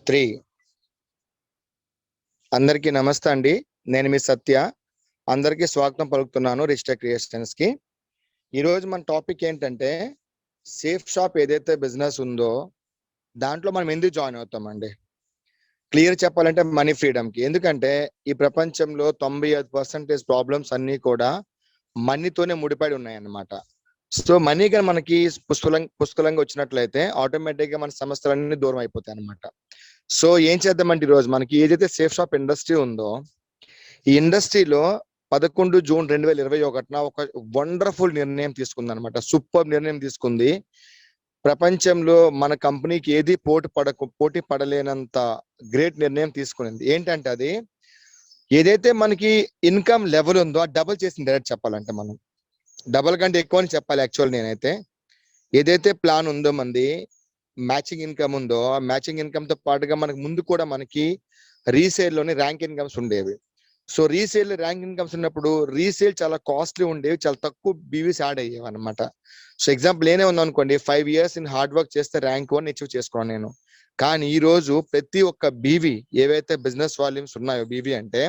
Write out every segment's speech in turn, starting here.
Three. అందరికీ నమస్తే అండి. నేను మీ సత్య. అందరికీ స్వాగతం పలుకుతున్నాను రిజిస్టర్ క్రియేషన్స్ కి. ఈరోజు మన టాపిక్ ఏంటంటే సేఫ్ షాప్ ఏదైతే బిజినెస్ ఉందో దాంట్లో మనం ఎందుకు జాయిన్ అవుతామండి. క్లియర్ చెప్పాలంటే మనీ ఫ్రీడమ్ కి. ఎందుకంటే ఈ ప్రపంచంలో 95% ప్రాబ్లమ్స్ అన్ని కూడా మనీతోనే ముడిపడి ఉన్నాయన్నమాట. సో మనీ గా మనకి పుష్కలంగా వచ్చినట్లయితే ఆటోమేటిక్ గా మన సమస్యలన్నీ దూరం అయిపోతాయి అనమాట. సో ఏం చేద్దామంటే ఈరోజు మనకి ఏదైతే సేఫ్ షాప్ ఇండస్ట్రీ ఉందో ఈ ఇండస్ట్రీలో 11 జూన్ 2021 ఒక వండర్ఫుల్ నిర్ణయం తీసుకుంది అనమాట. సూపర్ నిర్ణయం తీసుకుంది. ప్రపంచంలో మన కంపెనీకి ఏది పోటీ పడలేనంత గ్రేట్ నిర్ణయం తీసుకునింది. ఏంటంటే అది ఏదైతే మనకి ఇన్కమ్ లెవెల్ ఉందో ఆ డబుల్ చేసింది. డైరెక్ట్ చెప్పాలంటే మనం డబుల్ కంటే ఎక్కువ అని చెప్పాలి. యాక్చువల్ నేనైతే ఏదైతే ప్లాన్ ఉందో మంది మ్యాచింగ్ ఇన్కమ్ ఉందో ఆ మ్యాచింగ్ ఇన్కమ్ తో పాటుగా మనకి ముందు కూడా మనకి రీసేల్ లోని ర్యాంక్ ఇన్కమ్స్ ఉండేవి. సో రీసేల్ ర్యాంక్ ఇన్కమ్స్ ఉన్నప్పుడు రీసేల్ చాలా కాస్ట్లీ ఉండేవి, చాలా తక్కువ బీవీస్ యాడ్ అయ్యేవి అనమాట. సో ఎగ్జాంపుల్ ఏనే ఉంది అనుకోండి, 5 years ఇన్ హార్డ్ వర్క్ చేస్తే ర్యాంక్ 1 అచీవ్ చేసుకున్నాను నేను. కానీ ఈ రోజు ప్రతి ఒక్క బీవీ ఏవైతే బిజినెస్ వాల్యూమ్స్ ఉన్నాయో బీవీ అంటే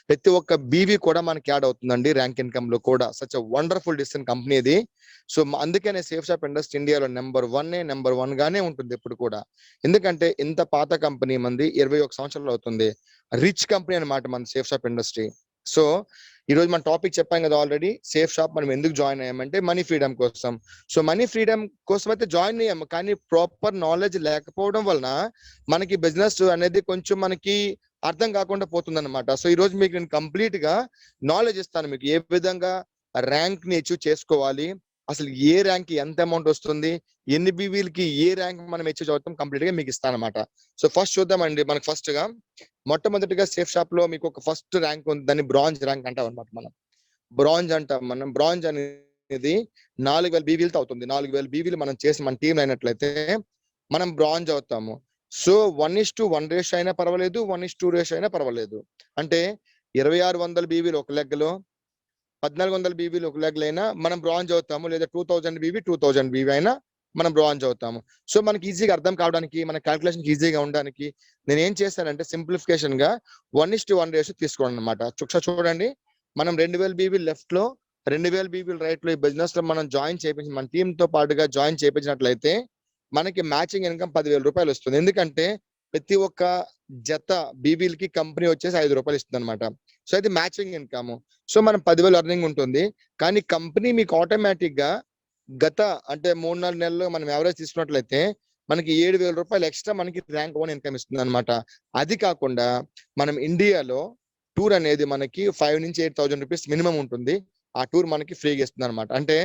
ప్రతి ఒక్క బీవీ కూడా మనకి యాడ్ అవుతుందండి ర్యాంక్ ఇన్కమ్ లో కూడా. సచ్ వండర్ఫుల్ డిసిషన్ కంపెనీ ఇది. సో అందుకనే సేఫ్ షాప్ ఇండస్ట్రీ ఇండియాలో నెంబర్ 1 గానే ఉంటుంది ఎప్పుడు కూడా. ఎందుకంటే ఇంత పాత కంపెనీ మంది 21 సంవత్సరాలు అవుతుంది. రిచ్ కంపెనీ అనమాట మన సేఫ్ షాప్ ఇండస్ట్రీ. సో ఈ రోజు మన టాపిక్ చెప్పాం కదా ఆల్రెడీ. సేఫ్ షాప్ మనం ఎందుకు జాయిన్ అయ్యామంటే మనీ ఫ్రీడమ్ కోసం. సో మనీ ఫ్రీడమ్ కోసం అయితే జాయిన్ అయ్యాము, కానీ ప్రాపర్ నాలెడ్జ్ లేకపోవడం వలన మనకి బిజినెస్ అనేది కొంచెం మనకి అర్థం కాకుండా పోతుంది అనమాట. సో ఈ రోజు మీకు నేను కంప్లీట్ గా నాలెడ్జ్ ఇస్తాను, మీకు ఏ విధంగా ర్యాంక్ ని అచీవ్ చేసుకోవాలి, అసలు ఏ ర్యాంక్ ఎంత అమౌంట్ వస్తుంది, ఎన్ని బీవీలకి ఏ ర్యాంక్ మనం అచీవ్ అవుతాం కంప్లీట్ గా మీకు ఇస్తాను అనమాట. సో ఫస్ట్ చూద్దామండి. మనకి ఫస్ట్ గా మొట్టమొదటిగా సేఫ్ షాప్ లో మీకు ఒక ఫస్ట్ ర్యాంక్ ఉంది, దాన్ని బ్రాంజ్ ర్యాంక్ అంటాం అనమాట. మనం బ్రాంజ్ అనేది 4000 బీవీలతో అవుతుంది. 4000 బీవీలు మనం చేసి మన టీం అయినట్లయితే మనం బ్రాంజ్ అవుతాము. సో 1:1 రేషియో అయినా పర్వాలేదు, 1:2 రేషియో అయినా పర్వాలేదు. అంటే 2600 బీవీలు ఒక లెగ్ లో, 1400 బీవీలు ఒక లెగ్ అయినా మనం బ్రాంజ్ అవుతాము. లేదా 2000 బీవీ అయినా మనం బ్రాంజ్ అవుతాము. సో మనకి ఈజీగా అర్థం కావడానికి, మన క్యాల్కులేషన్ ఈజీగా ఉండడానికి నేను ఏం చేశానంటే సింప్లిఫికేషన్ గా 1:1 రేషియో తీసుకోండి అనమాట. చూడండి, మనం 2000 బీవీ లెఫ్ట్ లో 2000 బీవీ రైట్ లో ఈ బిజినెస్ లో మనం జాయిన్ చేయించి మన టీమ్ తో పాటుగా జాయిన్ చేయించినట్లయితే మనకి మ్యాచింగ్ ఇన్కమ్ 10,000 రూపాయలు వస్తుంది. ఎందుకంటే ప్రతి ఒక్క జత బీవీలకి కంపెనీ వచ్చేసి 5 రూపాయలు ఇస్తుంది అనమాట. సో అది మ్యాచింగ్ ఇన్కమ్. సో మనం 10,000 అర్నింగ్ ఉంటుంది. కానీ కంపెనీ మీకు ఆటోమేటిక్ గా గత అంటే 3-4 నెలల్లో మనం ఎవరేజ్ తీసుకున్నట్లయితే మనకి 7,000 రూపాయలు ఎక్స్ట్రా మనకి ర్యాంక్ 1 ఇన్కమ్ ఇస్తుంది అనమాట. అది కాకుండా మనం ఇండియాలో టూర్ అనేది మనకి 5,000 నుంచి 8,000 రూపీస్ మినిమం ఉంటుంది. ఆ టూర్ మనకి ఫ్రీగా ఇస్తుంది అనమాట. అంటే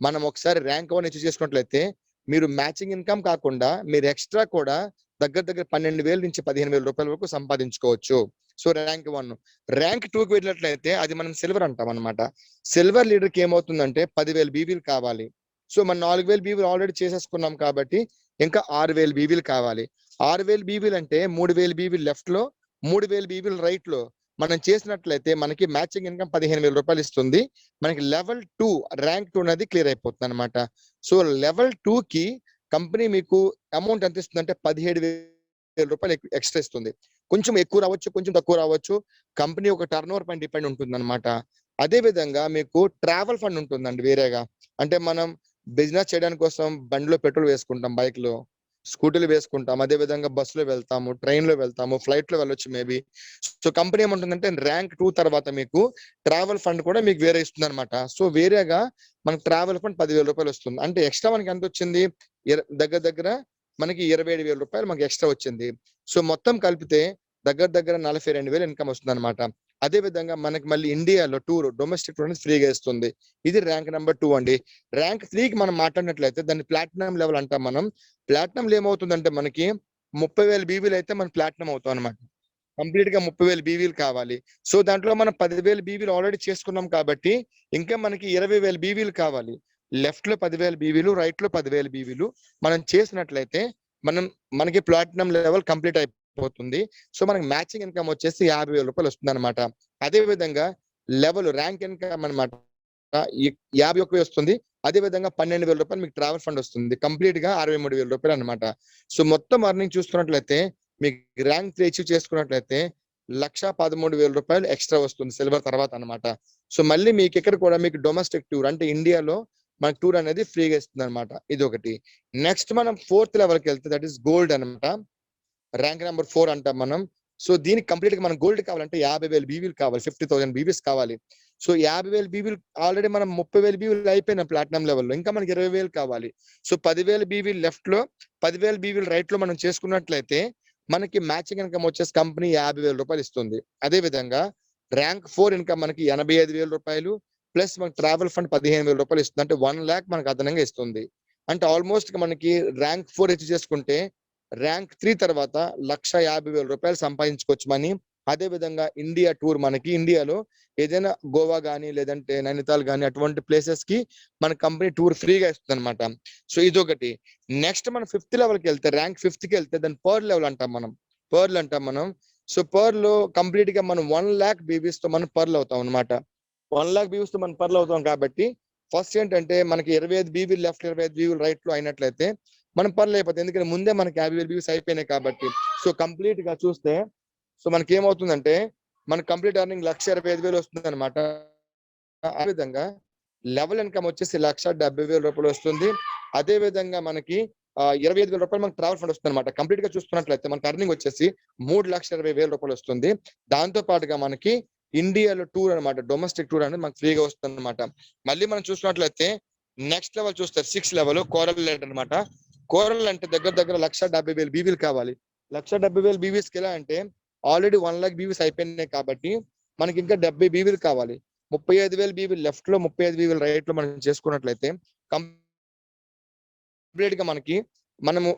మనం ఒకసారి ర్యాంక్ 1 అచీవ్ చేసుకున్నట్లయితే మీరు మ్యాచింగ్ ఇన్కమ్ కాకుండా మీరు ఎక్స్ట్రా కూడా దగ్గర 12,000 నుంచి 15,000 రూపాయల వరకు సంపాదించుకోవచ్చు. So rank 1. ర్యాంక్ 2కి వెళ్ళినట్లయితే అది మనం సిల్వర్ అంటాం అనమాట. సిల్వర్ లీడర్ కి ఏమవుతుందంటే 10,000 బీవీలు కావాలి. సో మనం 4,000 బీవీలు ఆల్రెడీ చేసేసుకున్నాం కాబట్టి ఇంకా 6,000 బీవీలు కావాలి. 6,000 బీవీలు అంటే 3,000 బీవీలు లెఫ్ట్ లో, 3,000 బీవీలు రైట్ లో మనం చేసినట్లయితే మనకి మ్యాచింగ్ ఇన్కమ్ 15,000 రూపాయలు ఇస్తుంది. మనకి లెవెల్ 2 ర్యాంక్ 2 అనేది క్లియర్ అయిపోతుంది అనమాట. సో లెవెల్ 2 కి కంపెనీ మీకు అమౌంట్ ఎంత ఇస్తుంది అంటే 17,000 రూపాయలు ఎక్స్ట్రా ఇస్తుంది. కొంచెం ఎక్కువ రావచ్చు, కొంచెం తక్కువ రావచ్చు. కంపెనీ ఒక టర్న్ ఓవర్ పైన డిపెండ్ ఉంటుంది అనమాట. అదే విధంగా మీకు ట్రావెల్ ఫండ్ ఉంటుందండి వేరేగా. అంటే మనం బిజినెస్ చేయడానికి కోసం బండిలో పెట్రోల్ వేసుకుంటాం, బైక్ లో స్కూటీలు వేసుకుంటాం, అదే విధంగా బస్సులో వెళ్తాము, ట్రైన్ లో వెళ్తాము, ఫ్లైట్ లో వెళ్ళొచ్చు మేబీ. సో కంపెనీ ఏమంటుందంటే ర్యాంక్ 2 తర్వాత మీకు ట్రావెల్ ఫండ్ కూడా మీకు వేరే ఇస్తుంది అనమాట. సో వేరేగా మనకు ట్రావెల్ ఫండ్ 10,000 రూపాయలు వస్తుంది. అంటే ఎక్స్ట్రా మనకి ఎంత వచ్చింది, దగ్గర మనకి 27,000 రూపాయలు మనకి ఎక్స్ట్రా వచ్చింది. సో మొత్తం కలిపితే దగ్గర 42,000 ఇన్కమ్ వస్తుంది అనమాట. అదే విధంగా మనకి మళ్ళీ ఇండియాలో టూర్, డొమెస్టిక్ టూర్ ఫ్రీగా ఇస్తుంది. ఇది ర్యాంక్ నెంబర్ 2 అండి. ర్యాంక్ 3కి మనం మాట్లాడినట్లయితే దాన్ని ప్లాటినం లెవెల్ అంటాం మనం. ప్లాటినం ఏమవుతుందంటే మనకి 30,000 బీవీలు అయితే మనం ప్లాటినం అవుతాం అనమాట. కంప్లీట్ గా 30,000 బీవీలు కావాలి. సో దాంట్లో మనం 10,000 బీవీలు ఆల్రెడీ చేసుకున్నాం కాబట్టి ఇంకా మనకి 20,000 బీవీలు కావాలి. లెఫ్ట్ లో 10,000 బీవీలు, రైట్ లో 10,000 బీవీలు మనం చేసినట్లయితే మనకి ప్లాటినం లెవెల్ కంప్లీట్ అయిపోతుంది. సో మనకి మ్యాచింగ్ ఇన్కమ్ వచ్చేసి 50,000 రూపాయలు వస్తుంది అనమాట. అదే విధంగా లెవెల్ ర్యాంక్ ఇన్కమ్ అనమాట 51,000 వస్తుంది. అదే విధంగా 12,000 రూపాయలు మీకు ట్రావెల్ ఫండ్ వస్తుంది. కంప్లీట్ గా 63,000 రూపాయలు అనమాట. సో మొత్తం అర్నింగ్ చూసుకున్నట్లయితే మీకు ర్యాంక్ 3 అచీవ్ చేసుకున్నట్లయితే 1,13,000 రూపాయలు ఎక్స్ట్రా వస్తుంది సిల్వర్ తర్వాత అన్నమాట. సో మళ్ళీ మీకు ఇక్కడ కూడా మీకు డొమెస్టిక్ టూర్ అంటే ఇండియాలో మనకు టూర్ అనేది ఫ్రీగా ఇస్తుంది అనమాట. ఇది ఒకటి. నెక్స్ట్ మనం 4th లెవెల్కి వెళ్తే దట్ ఈస్ గోల్డ్ అనమాట. ర్యాంక్ నెంబర్ 4 అంటాం మనం. సో దీనికి కంప్లీట్ గా మనం గోల్డ్ కావాలంటే 50,000 బీవీలు కావాలి, 50,000 బీవీస్ కావాలి. సో 50,000 బీవీలు ఆల్రెడీ మనం 30,000 బీవీలు అయిపోయినాం ప్లాటినం లెవెల్లో, ఇంకా మనకి 20,000 కావాలి. సో 10,000 బీవీలు లెఫ్ట్ లో 10,000 బీవీలు రైట్ లో మనం చేసుకున్నట్లయితే మనకి మ్యాచింగ్ ఇన్కమ్ వచ్చేసి కంపెనీ 50,000 రూపాయలు ఇస్తుంది. అదే విధంగా ర్యాంక్ 4 ఇన్కమ్ మనకి 85,000 రూపాయలు ప్లస్ మనకి ట్రావెల్ ఫండ్ 15,000 రూపాయలు ఇస్తుంది. అంటే 1 lakh మనకు అదనంగా ఇస్తుంది. అంటే ఆల్మోస్ట్ మనకి ర్యాంక్ 4 అచీవ్ చేసుకుంటే ర్యాంక్ 3 తర్వాత 1,50,000 రూపాయలు సంపాదించుకోవచ్చు మనీ. అదే విధంగా ఇండియా టూర్ మనకి ఇండియాలో ఏదైనా గోవా కానీ లేదంటే నైనితాల్ కానీ అటువంటి ప్లేసెస్ కి మన కంపెనీ టూర్ ఫ్రీగా ఇస్తుంది అనమాట. సో ఇదొకటి. నెక్స్ట్ మనం 5th లెవెల్కి వెళ్తే ర్యాంక్ 5th కి వెళ్తే దాన్ని పర్ల్ లెవెల్ అంటాం మనం. పర్ల్ అంటాం మనం. సో పర్ల్ లో కంప్లీట్ గా మనం 1 lakh బీబీస్ తో మనం పర్ల్ అవుతాం అనమాట. 1 lakh బీబీస్ తో మనం పర్ల్ అవుతాం కాబట్టి ఫస్ట్ ఏంటంటే మనకి 25 బీబీలు లెఫ్ట్ 25 బీబీలు రైట్ లో అయినట్లయితే మనం పర్లు అయిపోతుంది. ఎందుకంటే ముందే మనకి 50,000 వ్యూస్ అయిపోయినాయి కాబట్టి. సో కంప్లీట్ గా చూస్తే సో మనకి ఏమవుతుందంటే మనకి కంప్లీట్ ఎర్నింగ్ 1,25,000 వస్తుంది అనమాట. ఆ విధంగా లెవెల్ ఇన్కమ్ వచ్చేసి 1,70,000 రూపాయలు వస్తుంది. అదే విధంగా మనకి 25,000 రూపాయలు మనకి ట్రావెల్ ఫండ్ వస్తుంది అనమాట. కంప్లీట్ గా చూసుకున్నట్లయితే మనకి ఎర్నింగ్ వచ్చేసి 3,20,000 రూపాయలు వస్తుంది. దాంతో పాటుగా మనకి ఇండియాలో టూర్ అనమాట, డొమెస్టిక్ టూర్ అనేది మనకి ఫ్రీగా వస్తుంది అనమాట. మళ్ళీ మనం చూసుకున్నట్లయితే నెక్స్ట్ లెవెల్ చూస్తే 6th లెవెల్ కోరల్ లైట్ అనమాట. కోరల్ అంటే దగ్గర దగ్గర 1,70,000 బీవీలు కావాలి. 1,70,000 బీవీస్కి ఎలా అంటే ఆల్రెడీ 1 lakh బీవీస్ అయిపోయినాయి కాబట్టి మనకి ఇంకా 70 బీవీలు కావాలి. 35,000 బీవీలు లెఫ్ట్ లో 35 బీవీలు రైట్ లో మనం చేసుకున్నట్లయితే కంప్లీట్ గా మనము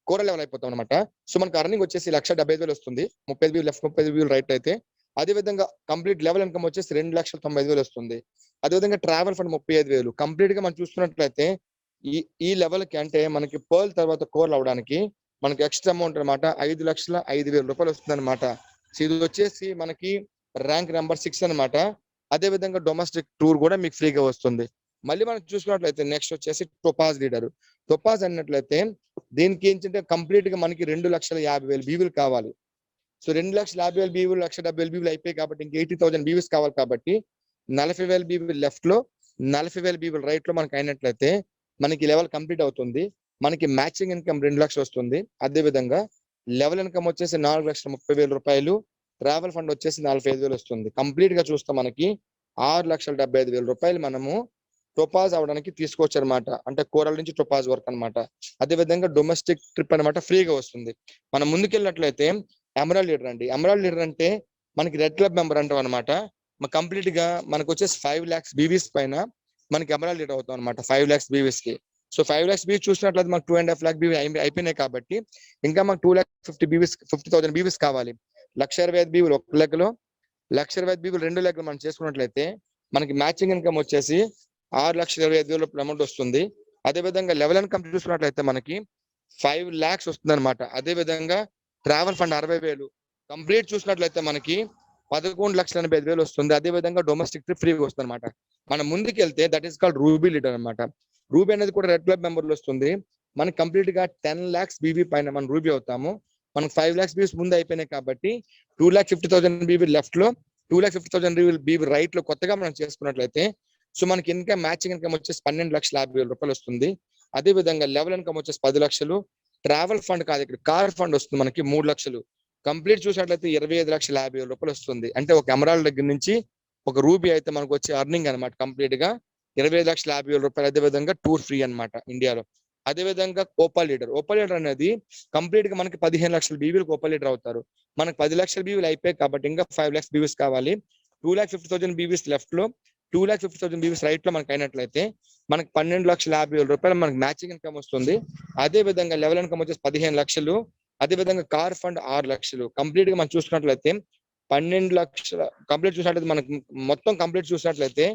కోరల్ లెవెల్ అయిపోతాం అనమాట. సో మనకి అర్నింగ్ వచ్చేసి 1,75,000 వస్తుంది. 35 బీవీలు లెఫ్ట్ 35 బీవీలు రైట్ అయితే. అదే విధంగా కంప్లీట్ లెవెల్ ఇన్కమ్ వచ్చేసి 2,95,000 వస్తుంది. అదేవిధంగా ట్రావెల్ ఫండ్ 35,000. కంప్లీట్ గా మనం చూసుకున్నట్లయితే ఈ లెవెల్ కి అంటే మనకి పర్ల్ తర్వాత కోర్ అవడానికి మనకి ఎక్స్ట్రా అమౌంట్ అనమాట 5,05,000 రూపాయలు వస్తుంది అనమాట. ఇది వచ్చేసి మనకి ర్యాంక్ నెంబర్ 6 అనమాట. అదే విధంగా డొమెస్టిక్ టూర్ కూడా మీకు ఫ్రీగా వస్తుంది. మళ్ళీ మనం చూసుకున్నట్లయితే నెక్స్ట్ వచ్చేసి టోపాజ్ లీడర్. టోపాజ్ అన్నట్లయితే దీనికి ఏంటంటే కంప్లీట్ గా మనకి 2,50,000 బీవీలు కావాలి. సో 2,50,000 బీవీలు 1,70,000 బీవీలు అయిపోయి కాబట్టి ఇంక 80,000 బీవీస్ కావాలి కాబట్టి 40,000 బీవీలు లెఫ్ట్ లో 40,000 బీవీలు రైట్ లో మనకి అయినట్లయితే మనకి లెవెల్ కంప్లీట్ అవుతుంది. మనకి మ్యాచింగ్ ఇన్కమ్ 2 లక్షలు వస్తుంది. అదే విధంగా లెవెల్ ఇన్కమ్ వచ్చేసి 4,30,000 రూపాయలు, ట్రావెల్ ఫండ్ వచ్చేసి 45,000 వస్తుంది. కంప్లీట్ గా చూస్తే మనకి 6,75,000 రూపాయలు మనము టోపాజ్ అవడానికి తీసుకోవచ్చు అనమాట. అంటే కోరల్ నుంచి టోపాజ్ వర్క్ అనమాట. అదే విధంగా డొమెస్టిక్ ట్రిప్ అనమాట ఫ్రీగా వస్తుంది. మనం ముందుకెళ్ళినట్లయితే ఎమరాల్డ్ లీడర్ అండి. ఎమరాల్డ్ లీడర్ అంటే మనకి రెడ్ క్లబ్ మెంబర్ అంటాం అనమాట. కంప్లీట్ గా మనకు వచ్చేసి 5 lakhs బీవీస్ పైన మనకి ఎమరాల్డ్ లీడర్ అవుతాం అనమాట. 5 lakhs బీవీస్ కి. సో 5 lakhs బీవీస్ చూసినట్లయితే మనకు 2.5 lakh బీవీ అయిపోయినాయి కాబట్టి ఇంకా మనకు 2,50,000 బీవీస్ 50,000 బీవీస్ కావాలి. 1,25,000 బీవీలు 1 లెగ్ లో, 1,25,000 బీవీలు 2 లెగ్లు మనం చేసుకున్నట్లయితే మనకి మ్యాచింగ్ ఇన్కమ్ వచ్చేసి 6,25,000 అమౌంట్ వస్తుంది. అదే విధంగా లెవెల్ ఇన్కమ్ చూసుకున్నట్లయితే మనకి 5 lakhs వస్తుంది అనమాట. అదే విధంగా ట్రావెల్ ఫండ్ 60,000. కంప్లీట్ చూసినట్లయితే మనకి 11,85,000 వస్తుంది. అదే విధంగా డొమెస్టిక్ ట్రిప్ ఫ్రీగా వస్తుంది అనమాట. మనం ముందుకు వెళ్తే that is called ruby leader అనమాట. రూబీ అనేది కూడా రెడ్ క్లబ్ మెంబర్లు వస్తుంది. మనకి కంప్లీట్ గా 10 lakhs బీబీ పైన మనం రూబీ అవుతాము. మనకు 5 lakhs బీబీస్ ముందు అయిపోయినాయి కాబట్టి 2,50,000 బీబీ లెఫ్ట్ లో 2,50,000 బీబీ రైట్ లో కొత్తగా మనం చేసుకున్నట్లయితే సో మనకి ఇన్కమ్ మ్యాచింగ్ ఇన్కమ్ వచ్చేసి 12,50,000 రూపాయలు వస్తుంది. అదే విధంగా లెవెల్ ఇన్కమ్ వచ్చేసి 10 లక్షలు. ట్రావెల్ ఫండ్ కాదు, ఇక్కడ కార్ ఫండ్ వస్తుంది మనకి 3 లక్షలు. కంప్లీట్ చూసినట్లయితే 25,50,000 రూపాయలు వస్తుంది. అంటే ఒక ఎమరాల్డ్ దగ్గర నుంచి ఒక రూబీ అయితే మనకు వచ్చే అర్నింగ్ అనమాట కంప్లీట్ గా 25,50,000 రూపాయలు. అదే విధంగా టూర్ ఫ్రీ అనమాట ఇండియాలో. అదే విధంగా ఓపల్ లీడర్. ఓపల్ లీడర్ అనేది కంప్లీట్ గా మనకి 15 లక్షల బీవీలు ఓపల్ లీడర్ అవుతారు. మనకి 10 లక్షల బీవీలు అయిపోయాయి కాబట్టి ఇంకా 5 lakhs బీవీస్ కావాలి. 2,50,000 బీవీస్ లెఫ్ట్ లో 2,50,000 బీవీస్ రైట్ లో మనకి అయినట్లయితే మనకి 12,50,000 రూపాయలు మనకి మ్యాచింగ్ ఇన్కమ్ వస్తుంది. అదే విధంగా లెవెల్ ఇన్కమ్ వచ్చేసి 15 లక్షలు. అదే విధంగా కార్ ఫండ్ 6 లక్షలు. కంప్లీట్ గా మనం చూసుకున్నట్లయితే 12 లక్షల కంప్లీట్ చూసినట్లయితే మనకి మొత్తం కంప్లీట్ చూసినట్లయితే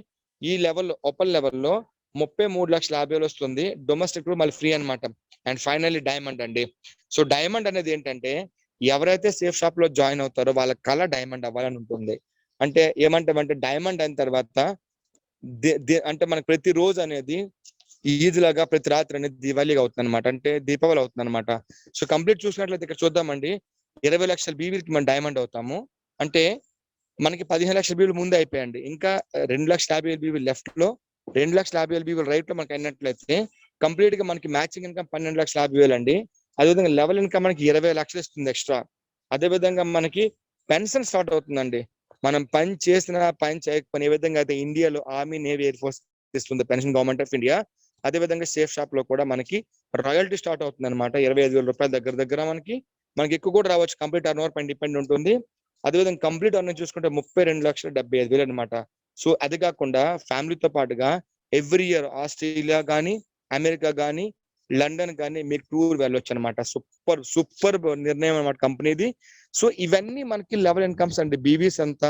ఈ లెవెల్ ఓపెన్ లెవెల్లో 33,50,000 వస్తుంది. డొమెస్టిక్ మళ్ళీ ఫ్రీ అనమాట. అండ్ ఫైనల్లీ డైమండ్ అండి. సో డైమండ్ అనేది ఏంటంటే ఎవరైతే సేఫ్ షాప్ లో జాయిన్ అవుతారో వాళ్ళ కళ డైమండ్ అవ్వాలని ఉంటుంది. అంటే ఏమంటామంటే డైమండ్ అయిన తర్వాత అంటే మనకి ప్రతి రోజు అనేది ఈద్ లాగా ప్రతి రాత్రి అనేది దివాళీగా అవుతుంది అనమాట. అంటే దీపావళి అవుతుంది అనమాట. సో కంప్లీట్ చూసినట్లయితే ఇక్కడ చూద్దామండి. 20 లక్షల బీవీలకి మనం డైమండ్ అవుతాము. అంటే మనకి 15 లక్షల బీవీలు ముందే అయిపోయాయండి. ఇంకా 2,50,000 బీవీలు లెఫ్ట్ లో, 2,50,000 బీవీలు రైట్ లో మనకి అయినట్లయితే కంప్లీట్ గా మనకి మ్యాచింగ్ ఇన్కమ్ 12,50,000 అండి. అదేవిధంగా లెవెల్ ఇన్కమ్ మనకి 20 లక్షలు ఇస్తుంది ఎక్స్ట్రా. అదేవిధంగా మనకి పెన్షన్ స్టార్ట్ అవుతుందండి. మనం పని చేసిన పని చేయకపోయినా ఏ విధంగా అయితే ఇండియాలో ఆర్మీ, నేవీ, ఎయిర్ ఫోర్స్ ఇస్తుంది పెన్షన్ గవర్నమెంట్ ఆఫ్ ఇండియా, అదేవిధంగా సేఫ్ షాప్ లో కూడా మనకి రాయల్టీ స్టార్ట్ అవుతుంది అనమాట. 25,000 రూపాయల దగ్గర మనకి ఎక్కువ కూడా రావచ్చు. కంప్లీట్ టర్న్ ఓవర్ పైన డిపెండ్ ఉంటుంది. అదేవిధంగా కంప్లీట్ అర్నింగ్ చూసుకుంటే 32,75,000 అనమాట. సో అది కాకుండా ఫ్యామిలీతో పాటుగా ఎవ్రీ ఇయర్ ఆస్ట్రేలియా కానీ, అమెరికా కానీ, లండన్ కానీ మీకు టూర్ వెళ్ళొచ్చు అనమాట. సూపర్ నిర్ణయం అనమాట కంపెనీది. సో ఇవన్నీ మనకి లెవెల్ ఇన్కమ్స్ అండి. బీవీస్ ఎంత,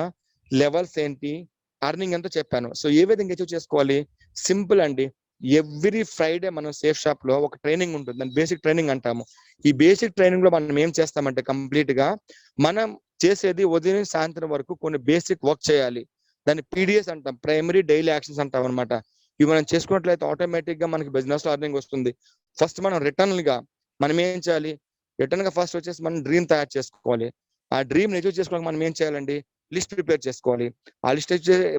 లెవెల్స్ ఏంటి, అర్నింగ్ ఎంత చెప్పాను. సో ఏ విధంగా అచీవ్ చేసుకోవాలి? సింపుల్ అండి. ఎవ్రీ ఫ్రైడే మనం సేఫ్ షాప్ లో ఒక ట్రైనింగ్ ఉంటుంది, దాన్ని బేసిక్ ట్రైనింగ్ అంటాము. ఈ బేసిక్ ట్రైనింగ్ లో మనం ఏం చేస్తామంటే కంప్లీట్ గా మనం చేసేది ఉదయం సాయంత్రం వరకు కొన్ని బేసిక్ వర్క్ చేయాలి. దాన్ని పీడిఎస్ అంటాం, ప్రైమరీ డైలీ యాక్షన్స్ అంటాం అనమాట. ఇవి మనం చేసుకున్నట్లయితే ఆటోమేటిక్ గా మనకి బిజినెస్ లో అర్నింగ్ వస్తుంది. ఫస్ట్ మనం రిటర్న్ గా మనం ఏం చేయాలి? రిటర్న్ గా ఫస్ట్ వచ్చేసి మనం డ్రీమ్ తయారు చేసుకోవాలి. ఆ డ్రీమ్ అచీవ్ చేసుకోవడానికి మనం ఏం చేయాలండి? లిస్ట్ ప్రిపేర్ చేసుకోవాలి. ఆ లిస్ట్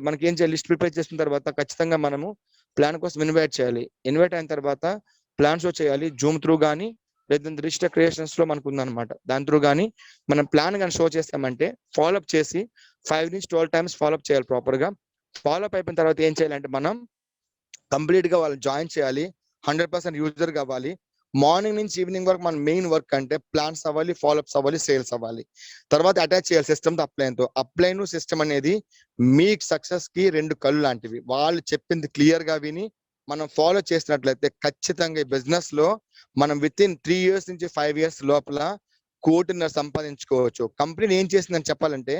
మనకి ఏం చేయాలి? లిస్ట్ ప్రిపేర్ చేసిన తర్వాత ఖచ్చితంగా మనము ప్లాన్ కోసం ఇన్వైట్ చేయాలి. ఇన్వైట్ అయిన తర్వాత ప్లాన్ షో చేయాలి. జూమ్ త్రూ కానీ లేదంటే రిజిస్టర్ క్రియేషన్స్ లో మనకు ఉందన్నమాట. దాని త్రూ కానీ మనం ప్లాన్ కానీ షో చేస్తామంటే ఫాలోఅప్ చేసి 5 నుంచి 12 టైమ్స్ ఫాలోఅప్ చేయాలి ప్రాపర్ గా. ఫాలోఅప్ అయిపోయిన తర్వాత ఏం చేయాలంటే మనం కంప్లీట్ గా వాళ్ళు జాయిన్ చేయాలి. 100% యూజర్ కావాలి. మార్నింగ్ నుంచి ఈవినింగ్ వరకు మన మెయిన్ వర్క్ అంటే ప్లాన్స్ అవ్వాలి, ఫాలోఅప్స్ అవ్వాలి, సేల్స్ అవ్వాలి. తర్వాత అటాచ్ చేయాలి సిస్టమ్ తో అప్లైన్ తో. అప్లైన్ సిస్టమ్ అనేది మీ సక్సెస్ కి 2 కళ్ళు లాంటివి. వాళ్ళు చెప్పింది క్లియర్ గా విని మనం ఫాలో చేసినట్లయితే ఖచ్చితంగా ఈ బిజినెస్ లో మనం విత్ ఇన్ 3 ఇయర్స్ నుంచి 5 ఇయర్స్ లోపల కోటిన్నర సంపాదించుకోవచ్చు. కంపెనీ ఏం చేసిందని చెప్పాలంటే,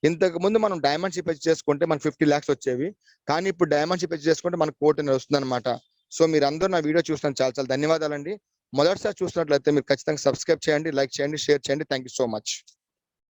ఇంతకు ముందు మనం డైమండ్ షిప్ చేసుకుంటే మనకు 50 lakhs వచ్చేవి. కానీ ఇప్పుడు డైమండ్ షిప్ చేసుకుంటే మనకు కోటిన్నర వస్తుంది అనమాట. సో మీరందరూ నా వీడియో చూసినందుకు చాలా చాలా ధన్యవాదాలండి. మొదటిసారి చూసినట్లయితే మీరు ఖచ్చితంగా సబ్స్క్రైబ్ చేయండి, లైక్ చేయండి, షేర్ చేయండి. Thank you so much.